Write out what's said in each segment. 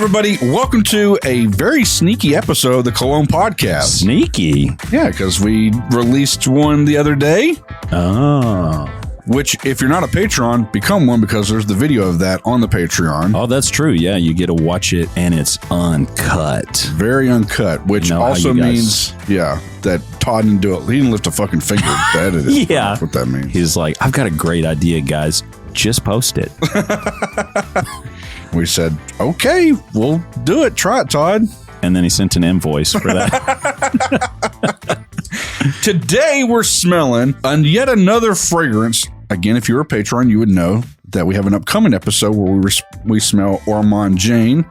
everybody. Welcome to a very sneaky episode of the Cologne podcast. Sneaky? Yeah, because we released one the other day. Oh. Which, if you're not a Patreon, become one because there's the video of that on the Patreon. Oh, that's true. Yeah, you get to watch it and it's uncut. Very uncut, which also means, that Todd didn't do it. He didn't lift a fucking finger to edit it. Yeah. That's what that means. He's like, I've got a great idea, guys. Just post it. We said, okay, we'll do it. Try it, Todd. And then he sent an invoice for that. Today, we're smelling yet another fragrance. Again, if you're a patron, you would know that we have an upcoming episode where we smell Ormond Jane,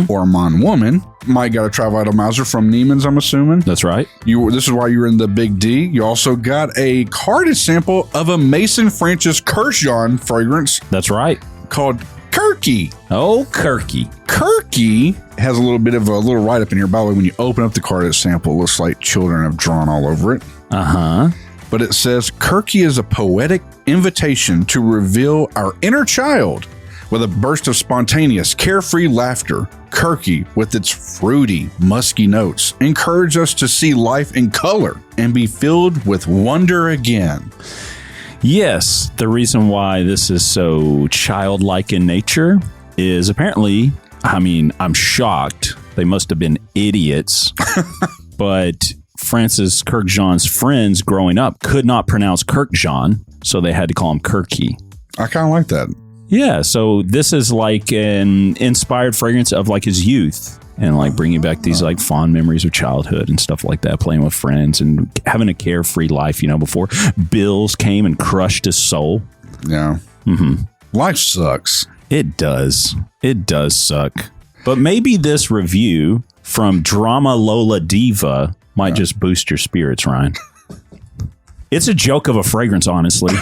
Ormond Woman. Mike got a travel atomizer from Neiman's, I'm assuming. That's right. This is why you were in the Big D. You also got a carded sample of a Francis Kurkdjian fragrance. That's right. Called Kurky. Oh, Kurky. Kurky has a little bit of a little write-up in here. By the way, when you open up the carded sample, it looks like children have drawn all over it. Uh-huh. But it says, Kurky is a poetic invitation to reveal our inner child with a burst of spontaneous, carefree laughter. Kurky, with its fruity, musky notes, encourage us to see life in color and be filled with wonder again. Yes, the reason why this is so childlike in nature is apparently, I'm shocked. They must have been idiots. But Francis Kurkdjian's friends growing up could not pronounce Kurkdjian, so they had to call him Kurky. I kind of like that. Yeah, so this is like an inspired fragrance of like his youth and like bringing back these like fond memories of childhood and stuff like that, playing with friends and having a carefree life, before bills came and crushed his soul. Yeah. Mm-hmm. Life sucks. It does. It does suck. But maybe this review from Drama Lola Diva might just boost your spirits, Ryan. It's a joke of a fragrance, honestly.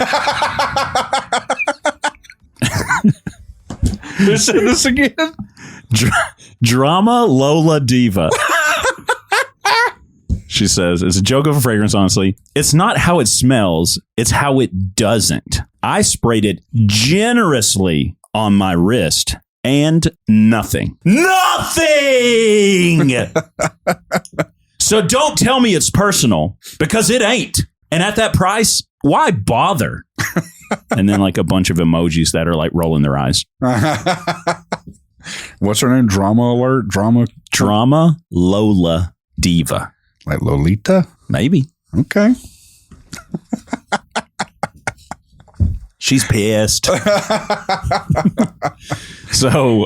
Say this again. Drama Lola Diva. She says, it's a joke of a fragrance, honestly. It's not how it smells, it's how it doesn't. I sprayed it generously on my wrist and nothing. Nothing! So don't tell me it's personal, because it ain't. And at that price, why bother? And then like a bunch of emojis that are like rolling their eyes. What's her name? Drama alert? Drama Lola Diva. Like Lolita? Maybe. Okay. She's pissed. So,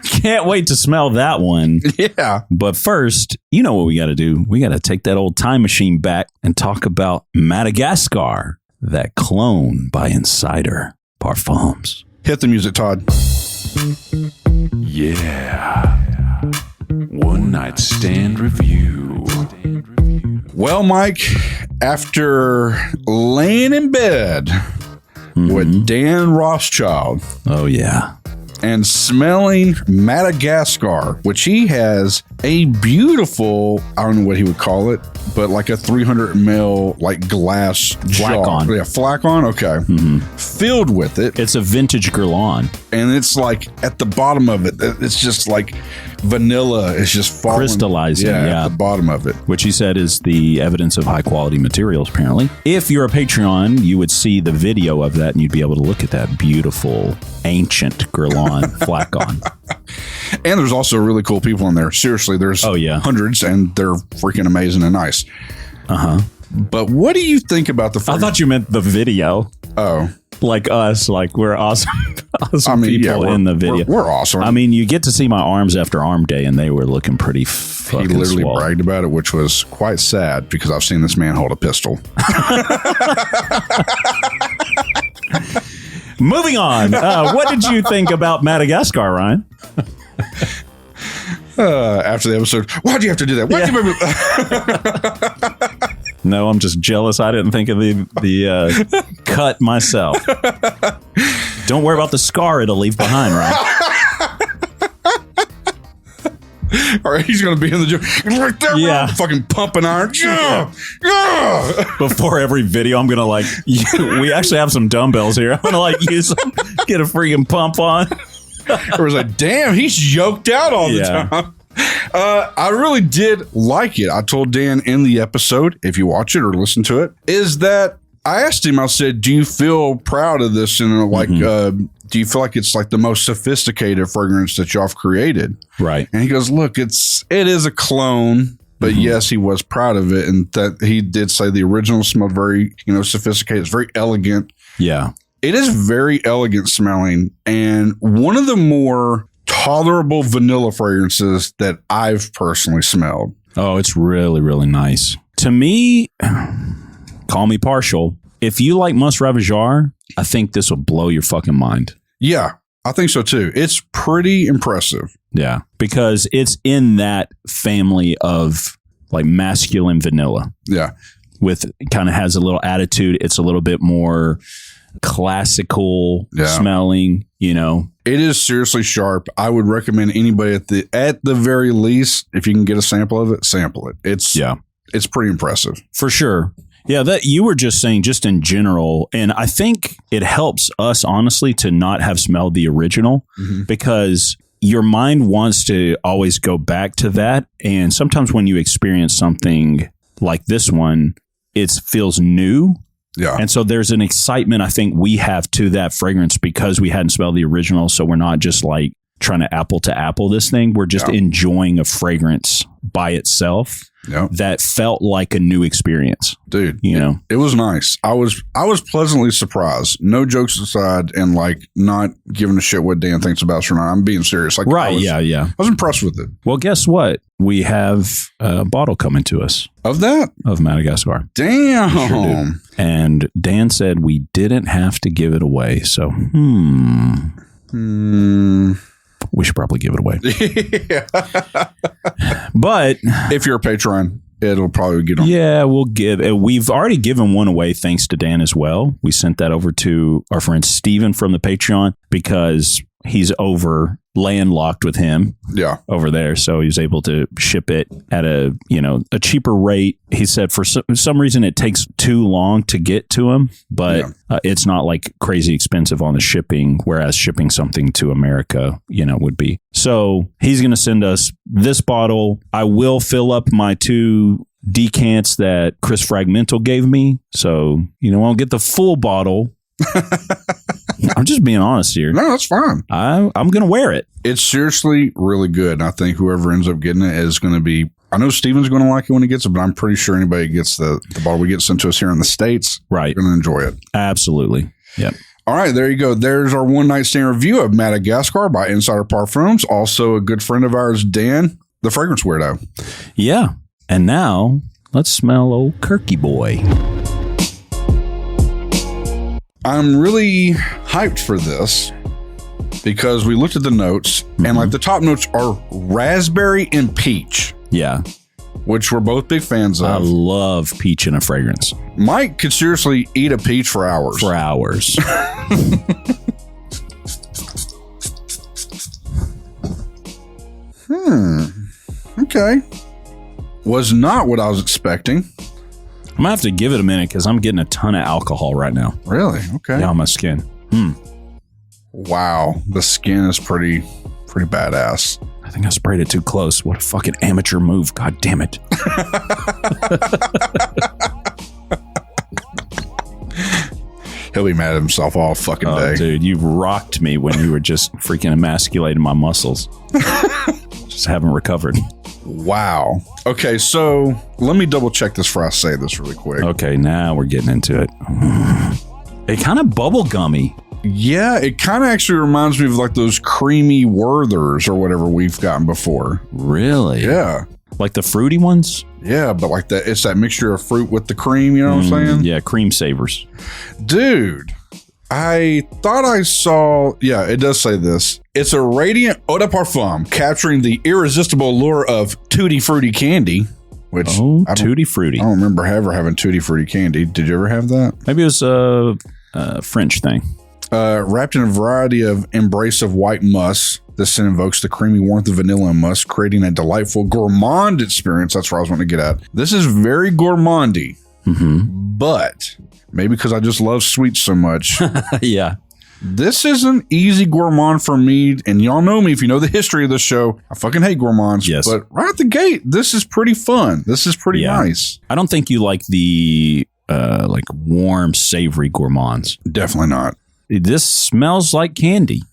can't wait to smell that one. Yeah. But first, you know what we got to do? We got to take that old time machine back and talk about Madagascar, that clone by Insider Parfums. Hit the music, Todd. Yeah. One night stand review. Well, Mike, after laying in bed with Dan Rothschild. Oh, yeah. And smelling Madagascar, which he has a beautiful, I don't know what he would call it, but like a 300 ml like glass Flacon. jar. Yeah, flacon. Okay. Filled with it. It's a vintage Guerlain. And it's like at the bottom of it, it's just like vanilla is just falling. Crystallizing, yeah. At the bottom of it. Which he said is the evidence of high quality materials, apparently. If you're a Patreon, you would see the video of that and you'd be able to look at that beautiful, ancient Guerlain flacon. And there's also really cool people in there. Seriously, there's hundreds, and they're freaking amazing and nice. Uh-huh. But what do you think about the fragrance? I thought you meant the video. Oh. Like us, like we're awesome people in the video. We're awesome. I mean, you get to see my arms after arm day, and they were looking pretty fucking He literally swole. bragged about it, which was quite sad because I've seen this man hold a pistol. Moving on. What did you think about Madagascar, Ryan? After the episode, why'd you have to do that? Why'd you make me... No, I'm just jealous. I didn't think of the cut myself. Don't worry about the scar it'll leave behind, Ryan. All right, he's going to be in the gym. Right there, yeah. Fucking pumping iron. Yeah. Yeah. Before every video, I'm going to we actually have some dumbbells here. I'm going to use them, get a freaking pump on. It was like, damn, he's yoked out all the time. I really did like it. I told Dan in the episode, if you watch it or listen to it, is that I asked him, I said, do you feel proud of this? And like, do you feel like it's like the most sophisticated fragrance that y'all have created? Right. And he goes, look, it is a clone, but yes, he was proud of it. And that he did say the original smelled very, sophisticated. It's very elegant. Yeah. It is very elegant smelling. And one of the more tolerable vanilla fragrances that I've personally smelled. Oh, it's really, really nice. To me, call me partial. If you like Mus Ravageur, I think this will blow your fucking mind. Yeah, I think so too. It's pretty impressive. Yeah, because it's in that family of like masculine vanilla. Yeah. With kind of has a little attitude. It's a little bit more classical smelling, It is seriously sharp. I would recommend anybody at the very least, if you can get a sample of it, sample it. It's pretty impressive. For sure. Yeah, that you were just saying just in general, and I think it helps us honestly to not have smelled the original because your mind wants to always go back to that. And sometimes when you experience something like this one, it feels new. Yeah. And so there's an excitement I think we have to that fragrance because we hadn't smelled the original. So we're not just like trying to apple this thing. We're just enjoying a fragrance by itself that felt like a new experience. Dude, it was nice. I was pleasantly surprised. No jokes aside, and like not giving a shit what Dan thinks about it or not. I'm being serious. Like, right. I was impressed with it. Well, guess what? We have a bottle coming to us. Of that? Of Madagascar. Damn. Sure. And Dan said we didn't have to give it away. So, we should probably give it away. But if you're a patron, it'll probably get on. Yeah, we've already given one away thanks to Dan as well. We sent that over to our friend Steven from the Patreon because he's landlocked with him over there. So he was able to ship it at a cheaper rate. He said for some reason it takes too long to get to him, but it's not like crazy expensive on the shipping, whereas shipping something to America, would be. So he's going to send us this bottle. I will fill up my 2 decants that Chris Fragmental gave me. So, I'll get the full bottle. I'm just being honest here. No, that's fine. I'm going to wear it. It's seriously really good. And I think whoever ends up getting it is going to be, I know Steven's going to like it when he gets it, but I'm pretty sure anybody who gets the bottle we get sent to us here in the States, right, going to enjoy it. Absolutely. Yep. All right, there you go. There's our one night stand review of Madagascar by Insider Parfums. Also a good friend of ours, Dan, the fragrance weirdo. Yeah. And now let's smell old Kurky boy. I'm really hyped for this because we looked at the notes and like the top notes are raspberry and peach. Yeah. Which we're both big fans of. I love peach in a fragrance. Mike could seriously eat a peach for hours. For hours. Okay. Was not what I was expecting. I'm going to have to give it a minute because I'm getting a ton of alcohol right now. Really? Okay. Yeah, on my skin. Wow. The skin is pretty badass. I think I sprayed it too close. What a fucking amateur move. God damn it. He'll be mad at himself all fucking day. Dude, you rocked me when you were just freaking emasculating my muscles. Just haven't recovered. Wow. Okay, so let me double check this before I say this really quick. Okay, now we're getting into it. It kind of bubble gummy. Yeah, it kind of actually reminds me of like those creamy Werthers or whatever we've gotten before. Really? Yeah. Like the fruity ones? Yeah, but like that, it's that mixture of fruit with the cream, you know what I'm saying? Yeah, cream savers. Dude, I thought I saw, yeah, it does say this. It's a radiant eau de parfum capturing the irresistible allure of tutti frutti candy, which tutti frutti. I don't remember ever having tutti frutti candy. Did you ever have that? Maybe it was a French thing. Wrapped in a variety of embrace of white musk. This scent invokes the creamy warmth of vanilla and musk, creating a delightful gourmand experience. That's where I was wanting to get at. This is very gourmandy, but maybe because I just love sweets so much. Yeah. This is an easy gourmand for me. And y'all know me, if you know the history of this show, I fucking hate gourmands. Yes. But right at the gate, this is pretty fun. This is pretty nice. I don't think you like the like warm, savory gourmands. Definitely not. This smells like candy.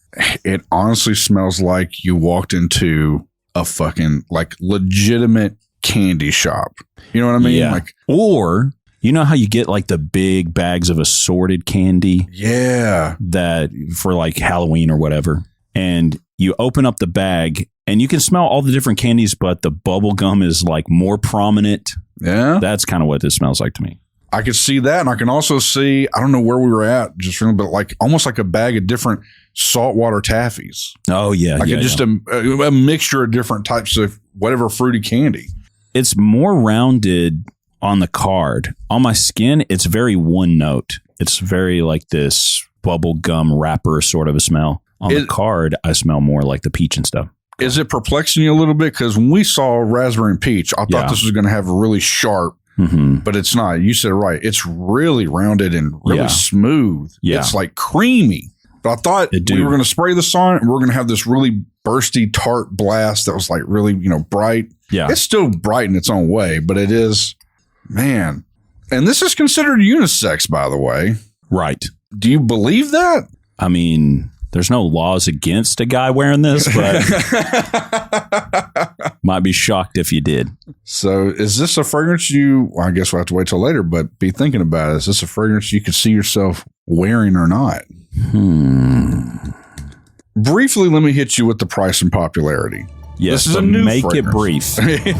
It honestly smells like you walked into a fucking like legitimate candy shop. You know what I mean? Yeah. Like, or you know how you get like the big bags of assorted candy? Yeah. That for like Halloween or whatever. And you open up the bag and you can smell all the different candies, but the bubble gum is like more prominent. Yeah. That's kind of what this smells like to me. I could see that. And I can also see, I don't know where we were at, just really, but like almost like a bag of different saltwater taffies. Oh, yeah. Like just a mixture of different types of whatever fruity candy. It's more rounded on the card. On my skin, it's very one note. It's very like this bubble gum wrapper sort of a smell. On the card, I smell more like the peach and stuff. Is it perplexing you a little bit? Because when we saw raspberry and peach, I thought this was going to have a really sharp, but it's not. You said it right. It's really rounded and really smooth. Yeah. It's like creamy. But I thought we were going to spray this on it and we we're going to have this really bursty, tart blast that was like really, bright. Yeah. It's still bright in its own way, but it is, man. And this is considered unisex, by the way. Right. Do you believe that? I mean, there's no laws against a guy wearing this, but might be shocked if you did. So is this a fragrance I guess we'll have to wait till later, but be thinking about it. Is this a fragrance you could see yourself wearing or not? Briefly, let me hit you with the price and popularity. Yes, this is a new make fragrance. It brief.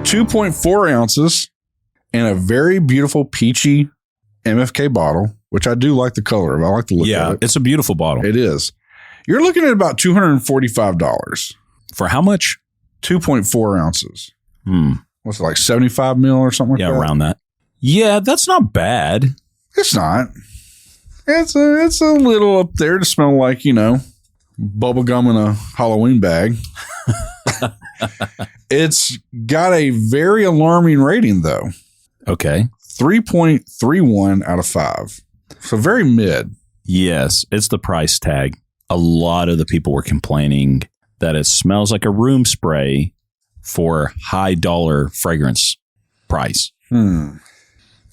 2.4 ounces and a very beautiful peachy MFK bottle, which I do like the color of. I like the look of it. It's a beautiful bottle. It is. You're looking at about $245. For how much? 2.4 ounces. What's it, like 75 mil or something like that? Yeah, around that. Yeah, that's not bad. It's not. It's a little up there to smell like, bubble gum in a Halloween bag. It's got a very alarming rating, though. Okay. 3.31 out of 5. So very mid. Yes, it's the price tag. A lot of the people were complaining that it smells like a room spray for high dollar fragrance price.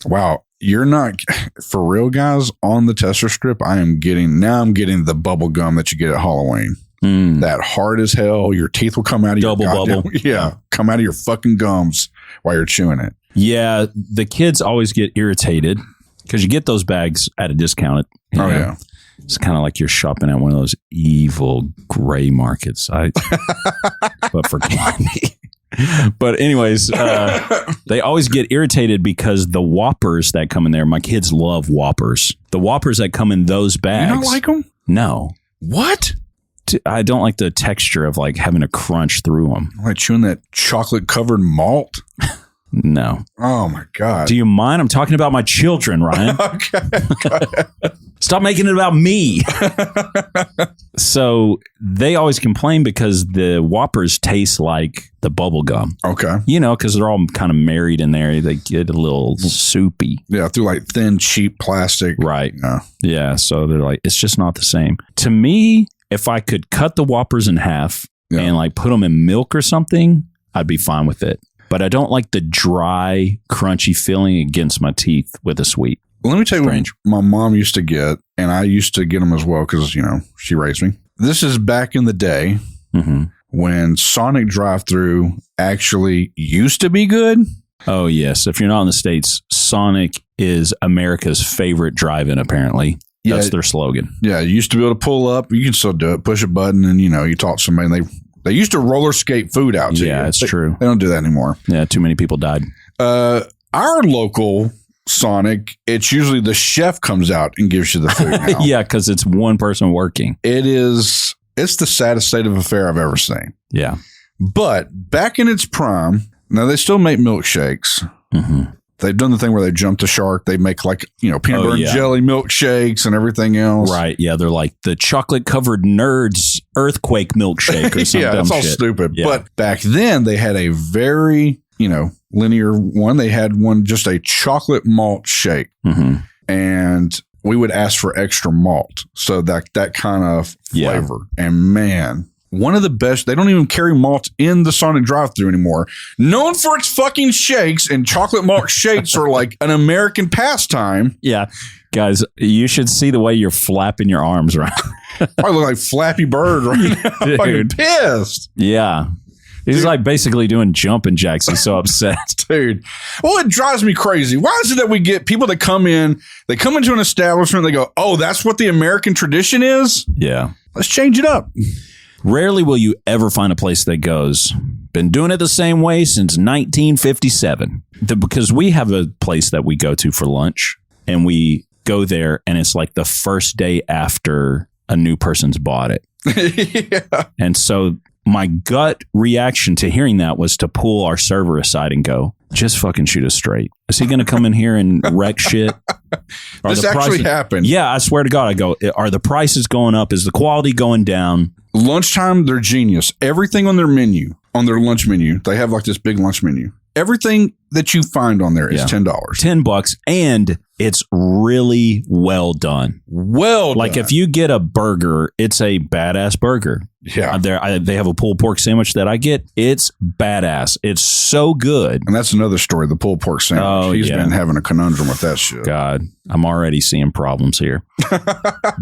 Wow. You're not, for real, guys, on the tester strip, I'm getting the bubble gum that you get at Halloween. That hard as hell. Your teeth will come out of double your bubble. Yeah. Come out of your fucking gums while you're chewing it. Yeah. The kids always get irritated because you get those bags at a discount. Yeah. It's kind of like you're shopping at one of those evil gray markets. But for candy. But anyways, they always get irritated because the Whoppers that come in there, my kids love Whoppers. The Whoppers that come in those bags. You don't like them? No. What? I don't like the texture of like having to crunch through them. Like chewing that chocolate covered malt? No. Oh my God. Do you mind? I'm talking about my children, Ryan. Okay. Stop making it about me. So they always complain because the Whoppers taste like the bubble gum. Okay. Because they're all kind of married in there. They get a little soupy. Yeah, through like thin, cheap plastic. Right. Yeah. So they're like, it's just not the same. To me, if I could cut the Whoppers in half and like put them in milk or something, I'd be fine with it. But I don't like the dry, crunchy feeling against my teeth with a sweet. Let me tell you what my mom used to get, and I used to get them as well because, she raised me. This is back in the day when Sonic drive-thru actually used to be good. Oh, yes. If you're not in the States, Sonic is America's favorite drive-in, apparently. That's their slogan. Yeah, you used to be able to pull up. You can still do it. Push a button and, you talk to somebody and they used to roller skate food out to you. Yeah, it's true. They don't do that anymore. Yeah, too many people died. Our local Sonic, it's usually the chef comes out and gives you the food now. Yeah, because it's one person working. It's the saddest state of affair I've ever seen. Yeah. But back in its prime, now they still make milkshakes. They've done the thing where they jump the shark. They make like, peanut butter and jelly milkshakes and everything else. Right. Yeah. They're like the chocolate covered nerds earthquake milkshake or something. Yeah, it's all stupid. Yeah. But back then they had a very linear one. They had one, just a chocolate malt shake. Mm-hmm. And we would ask for extra malt. So that kind of flavor. And man, one of the best. They don't even carry malt in the Sonic drive-thru anymore. Known for its fucking shakes, and chocolate malt shakes are like an American pastime. Yeah. Guys, you should see the way you're flapping your arms around. I look like Flappy Bird, right? I'm fucking pissed. Yeah. He's like basically doing jumping jacks. He's so upset. Dude. Well, it drives me crazy. Why is it that we get people that come into an establishment, they go, oh, that's what the American tradition is? Yeah. Let's change it up. Rarely will you ever find a place that goes, been doing it the same way since 1957. Because we have a place that we go to for lunch, and we go there, and it's like the first day after a new person's bought it. Yeah. And so my gut reaction to hearing that was to pull our server aside and go, just fucking shoot us straight. Is he going to come in here and wreck shit? This actually happened. Yeah, I swear to God, I go, are the prices going up? Is the quality going down? Lunchtime, they're genius. Everything on their menu, on their lunch menu, they have like this big lunch menu. Everything that you find on there is $10. $10, and it's really well done. Like if you get a burger, it's a badass burger. Yeah. They have a pulled pork sandwich that I get. It's badass. It's so good. And that's another story, the pulled pork sandwich. Oh, He's been having a conundrum with that shit. God, I'm already seeing problems here.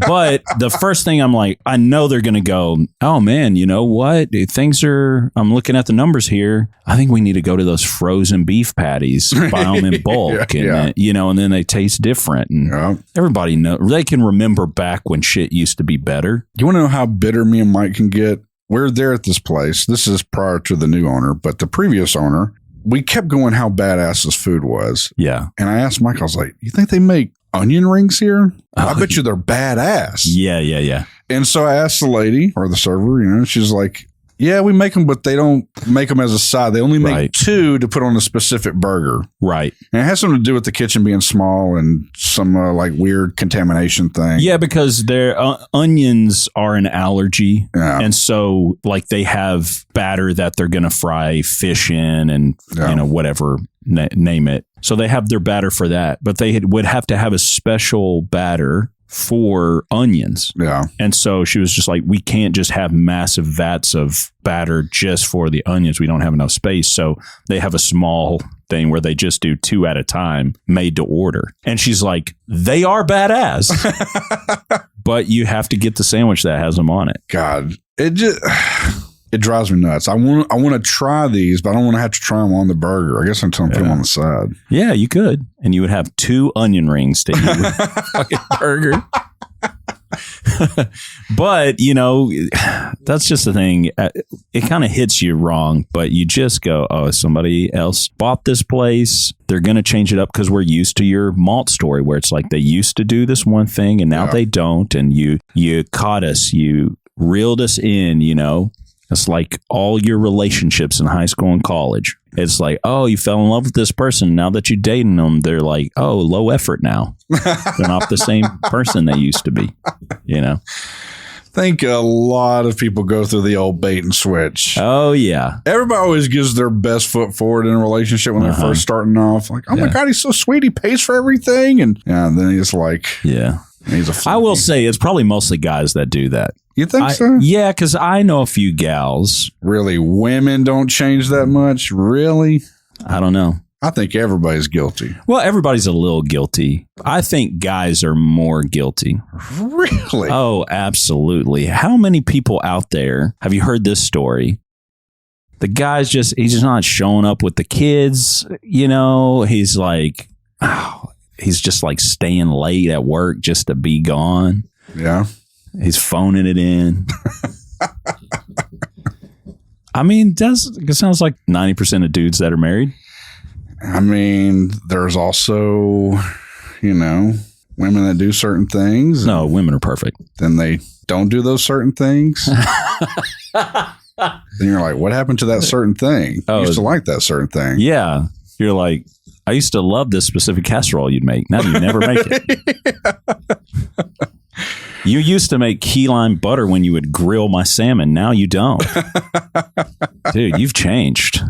But the first thing I'm like, I know they're going to go, oh man, you know what? I'm looking at the numbers here. I think we need to go to those frozen beef patties, buy them in bulk. And then they taste different. And everybody they can remember back when shit used to be better. You want to know how bitter me and Mike can get? We're there at this place. This is prior to the new owner, but the previous owner, we kept going how badass this food was. Yeah. And I asked Mike, I was like, you think they make onion rings here? I bet you they're badass. Yeah. And so I asked the lady or the server, she's like, yeah, we make them, but they don't make them as a side. They only make 2 to put on a specific burger. Right. And it has something to do with the kitchen being small and some like weird contamination thing. Yeah, because their onions are an allergy. Yeah. And so like they have batter that they're going to fry fish in and, whatever, name it. So they have their batter for that, but they would have to have a special batter for onions. Yeah. And so she was just like, we can't just have massive vats of batter just for the onions. We don't have enough space. So they have a small thing where they just do 2 at a time, made to order. And she's like, they are badass, but you have to get the sandwich that has them on it. God, it drives me nuts. I want to try these, but I don't want to have to try them on the burger. I guess I'm telling them put them on the side. Yeah, you could. And you would have 2 onion rings to eat with fucking burger. But, that's just the thing. It kind of hits you wrong, but you just go, oh, somebody else bought this place. They're going to change it up because we're used to your malt story where it's like they used to do this one thing and now they don't. And you caught us. You reeled us in, It's like all your relationships in high school and college. It's like, oh, you fell in love with this person. Now that you're dating them, they're like, oh, low effort now. They're not the same person they used to be, I think a lot of people go through the old bait and switch. Oh, yeah. Everybody always gives their best foot forward in a relationship when they're first starting off. Like, oh my God, he's so sweet. He pays for everything. And then he's like, I will say it's probably mostly guys that do that. You think so? Yeah, because I know a few gals. Really? Women don't change that much? Really? I don't know. I think everybody's guilty. Well, everybody's a little guilty. I think guys are more guilty. Really? Oh, absolutely. How many people out there, have you heard this story? The guy's he's just not showing up with the kids. He's like, he's just like staying late at work just to be gone. Yeah. He's phoning it in. I mean, it sounds like 90% of dudes that are married. I mean, there's also, women that do certain things. No, women are perfect. Then they don't do those certain things. Then you're like, what happened to that certain thing? I used to like that certain thing. Yeah. You're like, I used to love this specific casserole you'd make. Now you never make it. You used to make key lime butter when you would grill my salmon. Now you don't. Dude, you've changed.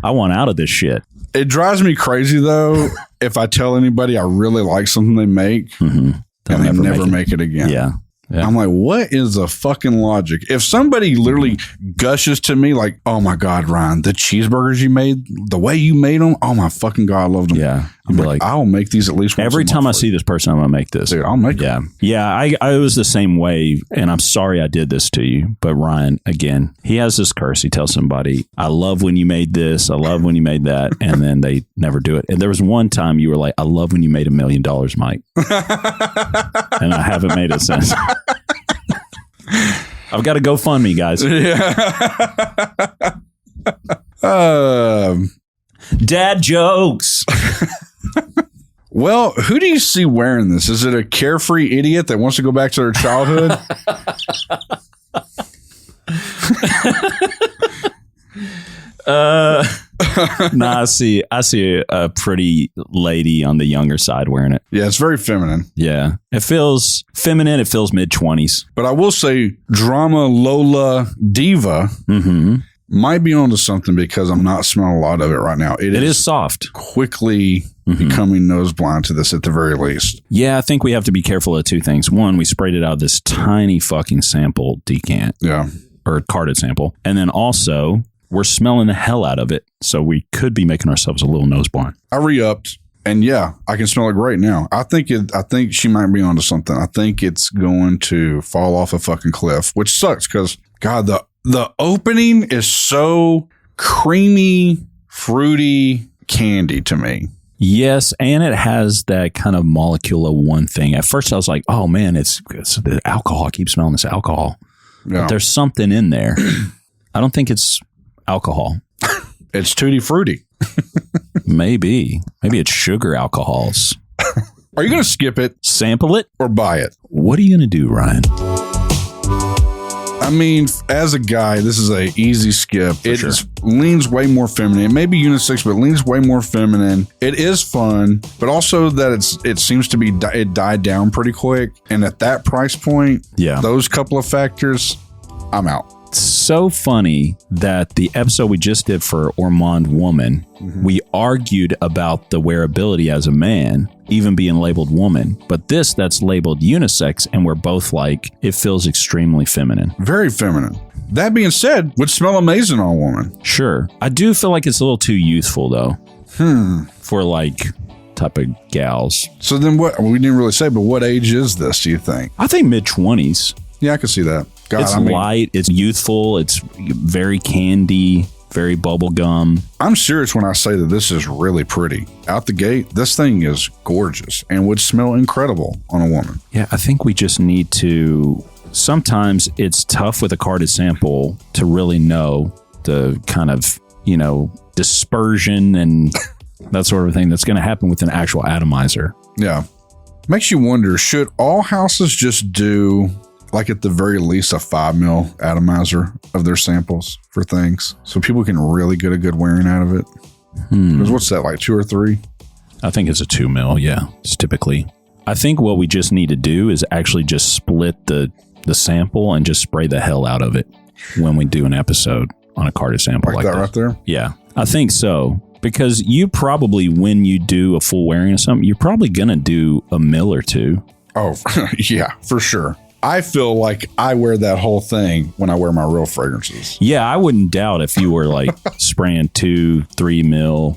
I want out of this shit. It drives me crazy, though, if I tell anybody I really like something they make and they never make it again. Yeah. I'm like, what is the fucking logic? If somebody literally gushes to me like, oh my God, Ryan, the cheeseburgers you made, the way you made them, oh my fucking God, I loved them. Yeah. I'm like, I'll make these at least once every a time I month see this person, I'm going to make this. Dude, I'll make Yeah. them. Yeah. I was the same way. And I'm sorry I did this to you. But Ryan, again, he has this curse. He tells somebody, I love when you made this. I love when you made that. And then they never do it. And there was one time you were like, I love when you made $1 million, Mike. And I haven't made it since. I've got to go fund me, guys. Dad jokes. Well, who do you see wearing this? Is it a carefree idiot that wants to go back to their childhood? I see a pretty lady on the younger side wearing it. Yeah, it's very feminine. Yeah. It feels feminine. It feels mid-20s. But I will say Drama Lola Diva might be onto something because I'm not smelling a lot of it right now. It is soft. Quickly becoming nose blind to this at the very least. Yeah, I think we have to be careful of two things. One, we sprayed it out of this tiny fucking sample decant. Yeah. Or carded sample. And then also, we're smelling the hell out of it. So we could be making ourselves a little nose blind. I re-upped. And yeah, I can smell it right now. I think she might be onto something. I think it's going to fall off a fucking cliff, which sucks because, God, the opening is so creamy, fruity candy to me. Yes, and it has that kind of molecule of one thing. At first, I was like, oh, man, it's the alcohol. I keep smelling this alcohol. Yeah. But there's something in there. I don't think it's alcohol. It's tutti frutti. Maybe it's sugar alcohols. Are you going to skip it? Sample it? Or buy it? What are you going to do, Ryan? I mean, as a guy, this is a easy skip. It leans way more feminine. It may be unisex, but it leans way more feminine. It is fun, but also that it seems to be it died down pretty quick. And at that price point, those couple of factors, I'm out. So funny that the episode we just did for Ormond Woman, we argued about the wearability as a man, even being labeled woman. But that's labeled unisex, and we're both like, it feels extremely feminine. Very feminine. That being said, would smell amazing on a woman. Sure. I do feel like it's a little too youthful, though. For like type of gals. So then what? We didn't really say, but what age is this, do you think? I think mid-20s. Yeah, I can see that. God, it's light, it's youthful, it's very candy, very bubble gum. I'm serious when I say that this is really pretty. Out the gate, this thing is gorgeous and would smell incredible on a woman. Yeah, I think we just need to... Sometimes it's tough with a carded sample to really know the kind of, dispersion and that sort of thing that's going to happen with an actual atomizer. Yeah. Makes you wonder, should all houses just do... like at the very least a 5 mil atomizer of their samples for things so people can really get a good wearing out of it? Because what's that, like 2 or 3? I think it's a 2 mil. Yeah, it's typically. I think what we just need to do is actually just split the sample and just spray the hell out of it when we do an episode on a carded sample like that this. Right there? Yeah, I think so. Because you probably, when you do a full wearing of something, you're probably going to do a mil or 2. Oh, yeah, for sure. I feel like I wear that whole thing when I wear my real fragrances. Yeah, I wouldn't doubt if you were like spraying 2-3 mil.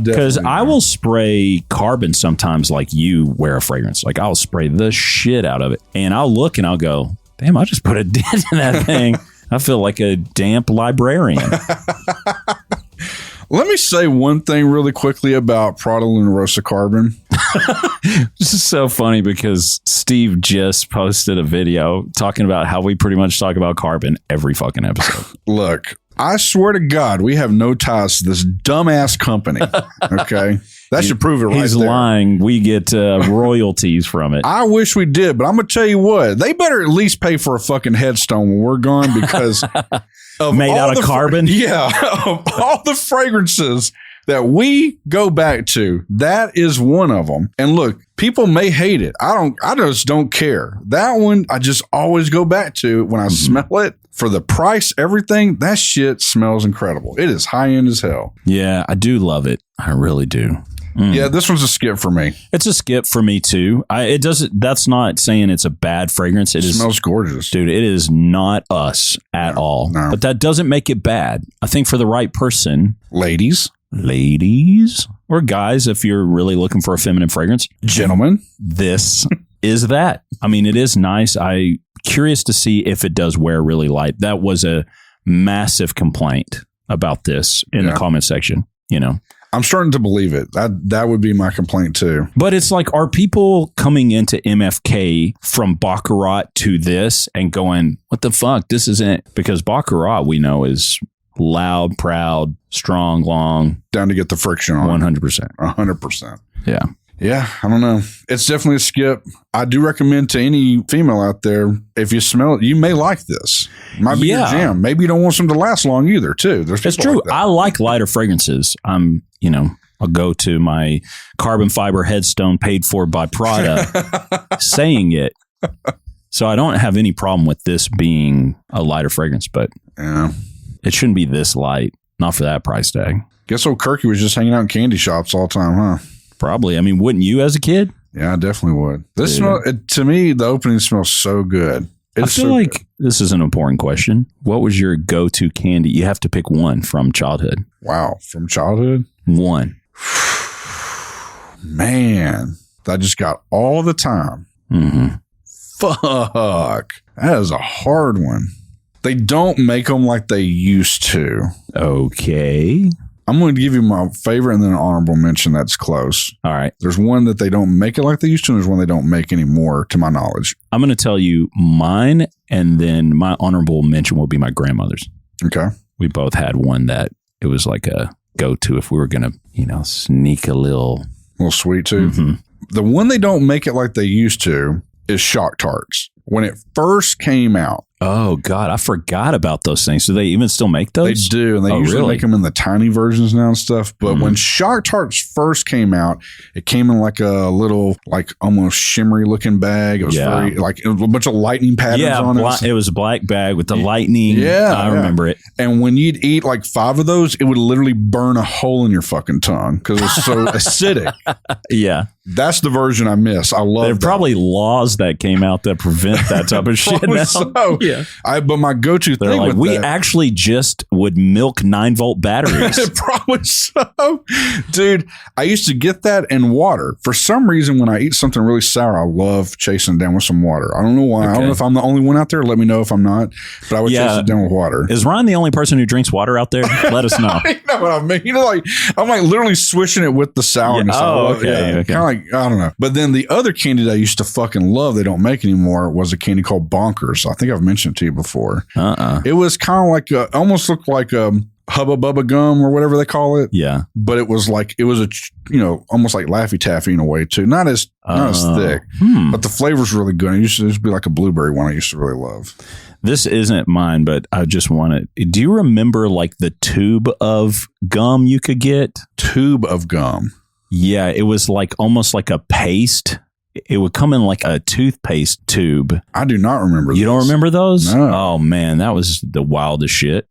Because I will spray carbon sometimes like you wear a fragrance. Like I'll spray the shit out of it. And I'll look and I'll go, damn, I just put a dent in that thing. I feel like a damp librarian. Let me say one thing really quickly about Prada Luna Rossa Carbon. This is so funny because Steve just posted a video talking about how we pretty much talk about carbon every fucking episode. Look, I swear to God, we have no ties to this dumbass company. Okay? That should prove it right there. He's lying. We get royalties from it. I wish we did, but I'm going to tell you what. They better at least pay for a fucking headstone when we're gone because... Made out of carbon? Yeah. Of all the fragrances that we go back to. That is one of them. And look, people may hate it. I just don't care. That one, I just always go back to when I smell it. For the price, everything, that shit smells incredible. It is high end as hell. Yeah, I do love it. I really do. Yeah, this one's a skip for me. It's a skip for me too. It doesn't. That's not saying it's a bad fragrance. It smells gorgeous, dude. It is not us at all. No. But that doesn't make it bad. I think for the right person, ladies, or guys, if you're really looking for a feminine fragrance, gentlemen, this is that. I mean, it is nice. I'm curious to see if it does wear really light. That was a massive complaint about this in the comment section. You know. I'm starting to believe it. That would be my complaint too. But it's like, are people coming into MFK from Baccarat to this and going, what the fuck? This isn't, because Baccarat we know is loud, proud, strong, long. Down to get the friction on. 100%. 100%. Yeah. Yeah, I don't know. It's definitely a skip. I do recommend to any female out there, if you smell it, you may like this. Might be your jam. Maybe you don't want some to last long either, too. It's true. Like I like lighter fragrances. I'll go to my carbon fiber headstone paid for by Prada saying it. So I don't have any problem with this being a lighter fragrance, but it shouldn't be this light. Not for that price tag. Guess old Kurky was just hanging out in candy shops all the time, huh? Probably. I mean, wouldn't you as a kid? Yeah, I definitely would. This smell, to me, the opening smells so good. I feel like this is an important question. What was your go-to candy? You have to pick one from childhood. Wow. From childhood? One. Man, that just got all the time. Mm-hmm. Fuck. That is a hard one. They don't make them like they used to. Okay. I'm going to give you my favorite and then an honorable mention that's close. All right. There's one that they don't make it like they used to, and there's one they don't make anymore, to my knowledge. I'm going to tell you mine, and then my honorable mention will be my grandmother's. Okay. We both had one that it was like a go-to if we were going to, sneak a little sweet tooth. Mm-hmm. The one they don't make it like they used to is Shock Tarts. When it first came out. Oh, God. I forgot about those things. Do they even still make those? They do. And they usually make them in the tiny versions now and stuff. But when Shock Tarts first came out, it came in like a little, like almost shimmery looking bag. It was very, like it was a bunch of lightning patterns on it. It was a black bag with the lightning. Yeah. I remember it. And when you'd eat like 5 of those, it would literally burn a hole in your fucking tongue because it was so acidic. Yeah. That's the version I miss. I love There are probably laws that came out that prevent that type of shit now. So. Yeah. But my go-to thing like, with we that, actually just would milk 9-volt batteries. Probably so. Dude, I used to get that in water. For some reason, when I eat something really sour, I love chasing it down with some water. I don't know why. Okay. I don't know if I'm the only one out there. Let me know if I'm not. But I would chase it down with water. Is Ryan the only person who drinks water out there? Let us know. You know what I mean? I'm like literally swishing it with the sourness. Okay. Kind of like, I don't know. But then the other candy that I used to fucking love, they don't make anymore, was a candy called Bonkers. I think I've mentioned it to you before. It was kind of like almost looked like Hubba Bubba gum or whatever they call it. Yeah. But it was almost like Laffy Taffy in a way too. Not as thick, but the flavor's really good. It used to be like a blueberry one I used to really love. This isn't mine, but I just want to. Do you remember like the tube of gum you could get? Tube of gum. Yeah, it was like almost like a paste. It would come in like a toothpaste tube. I do not remember You don't remember those? No. Oh, man, that was the wildest shit.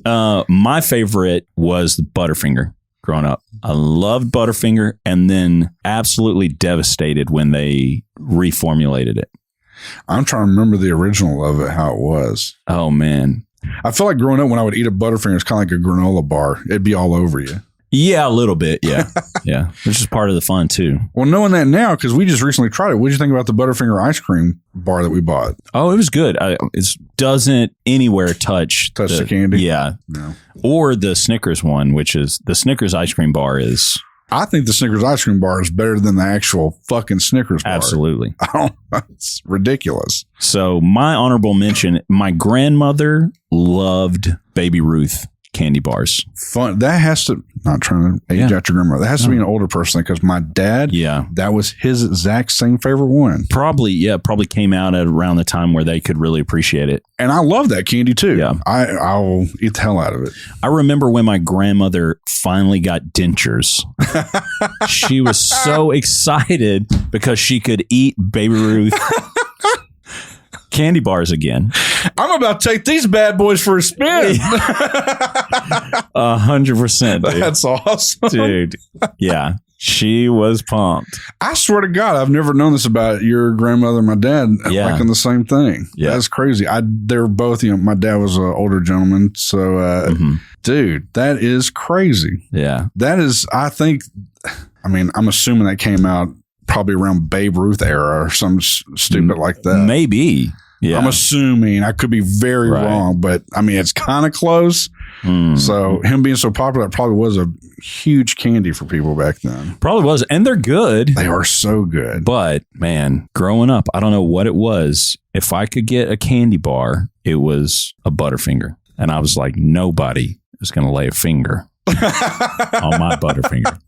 My favorite was the Butterfinger growing up. I loved Butterfinger and then absolutely devastated when they reformulated it. I'm trying to remember the original of it, how it was. Oh, man. I feel like growing up when I would eat a Butterfinger, it's kind of like a granola bar. It'd be all over you. Yeah, a little bit. Yeah. Yeah. Which is part of the fun, too. Well, knowing that now, because we just recently tried it, what did you think about the Butterfinger ice cream bar that we bought? Oh, it was good. It doesn't anywhere touch the candy? Yeah. No. Or the Snickers one, which is the Snickers ice cream bar is. I think the Snickers ice cream bar is better than the actual fucking Snickers bar. Absolutely. It's ridiculous. So my honorable mention, my grandmother loved Baby Ruth candy bars. Fun. That has to, not trying to age out your grandmother. That has to be an older person because my dad, that was his exact same favorite one. Probably came out at around the time where they could really appreciate it. And I love that candy too. Yeah. I'll eat the hell out of it. I remember when my grandmother finally got dentures. She was so excited because she could eat Baby Ruth candy bars again. I'm about to take these bad boys for a spin. 100%. That's awesome. Dude. Yeah. She was pumped. I swear to God, I've never known this about your grandmother and my dad liking the same thing. Yeah. That's crazy. They're both, my dad was an older gentleman. So, dude, that is crazy. Yeah. That is, I'm assuming that came out probably around Babe Ruth era or something stupid like that. Maybe. Yeah. I'm assuming. I could be very wrong, but it's kind of close. So him being so popular, it probably was a huge candy for people back then. Probably was. And they're good. They are so good. But man, growing up, I don't know what it was. If I could get a candy bar, it was a Butterfinger. And I was like, nobody is going to lay a finger on my Butterfinger.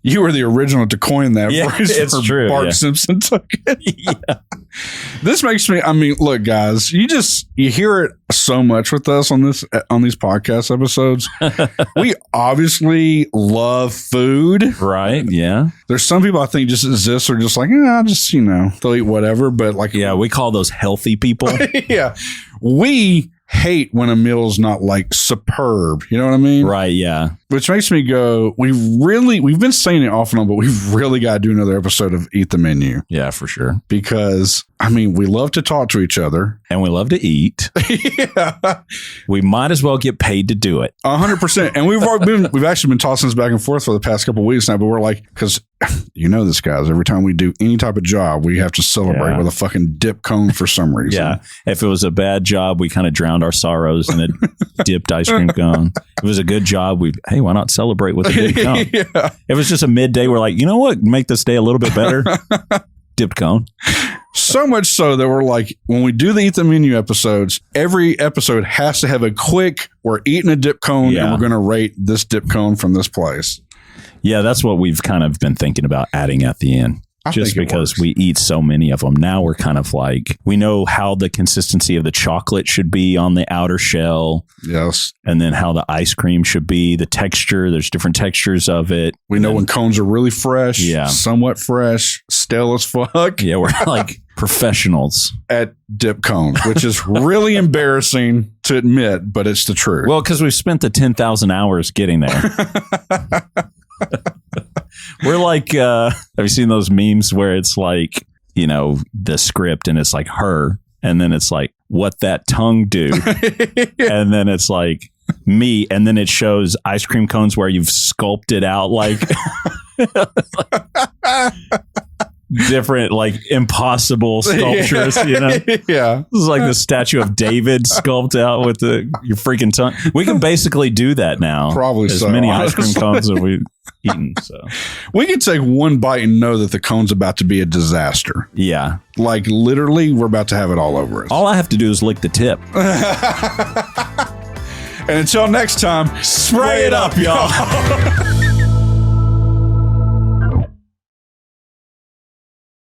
You were the original to coin that phrase. It's true. Bart Simpson took it. This makes me, look, guys, you hear it so much with us on these podcast episodes. We obviously love food. Right. Yeah. There's some people I think just exist or just like, they'll eat whatever. But like, we call those healthy people. Yeah. We hate when a meal is not like superb. You know what I mean? Right. Yeah. Which makes me go, we've been saying it off and on, but we've really got to do another episode of Eat the Menu. Yeah, for sure. Because, we love to talk to each other. And we love to eat. Yeah. We might as well get paid to do it. 100%. And we've actually been tossing this back and forth for the past couple of weeks now, but we're like, because this, guys, every time we do any type of job, we have to celebrate with a fucking dip cone for some reason. Yeah. If it was a bad job, we kind of drowned our sorrows in a dipped ice cream cone. If it was a good job, why not celebrate with a dipped cone? Yeah. If it was just a midday, we're like, you know what? Make this day a little bit better. Dipped cone. So much so that we're like, when we do the Eat the Menu episodes, every episode has to have a quick, we're eating a dip cone and we're going to rate this dip cone from this place. Yeah, that's what we've kind of been thinking about adding at the end. Just because we eat so many of them. Now we're kind of like, we know how the consistency of the chocolate should be on the outer shell. Yes. And then how the ice cream should be, the texture. There's different textures of it. We know when cones are really fresh, somewhat fresh, stale as fuck. Yeah, we're like professionals at dip cones, which is really embarrassing to admit, but it's the truth. Well, because we've spent the 10,000 hours getting there. We're like, have you seen those memes where it's like, the script and it's like her, and then it's like, what that tongue do? And then it's like me, and then it shows ice cream cones where you've sculpted out like different, like impossible sculptures, Yeah. This is like the statue of David sculpted out with your freaking tongue. We can basically do that now. Probably as so. Many ice cream cones that we've eaten. So we can take one bite and know that the cone's about to be a disaster. Yeah. Like literally, we're about to have it all over us. All I have to do is lick the tip. And until next time, spray it up, y'all.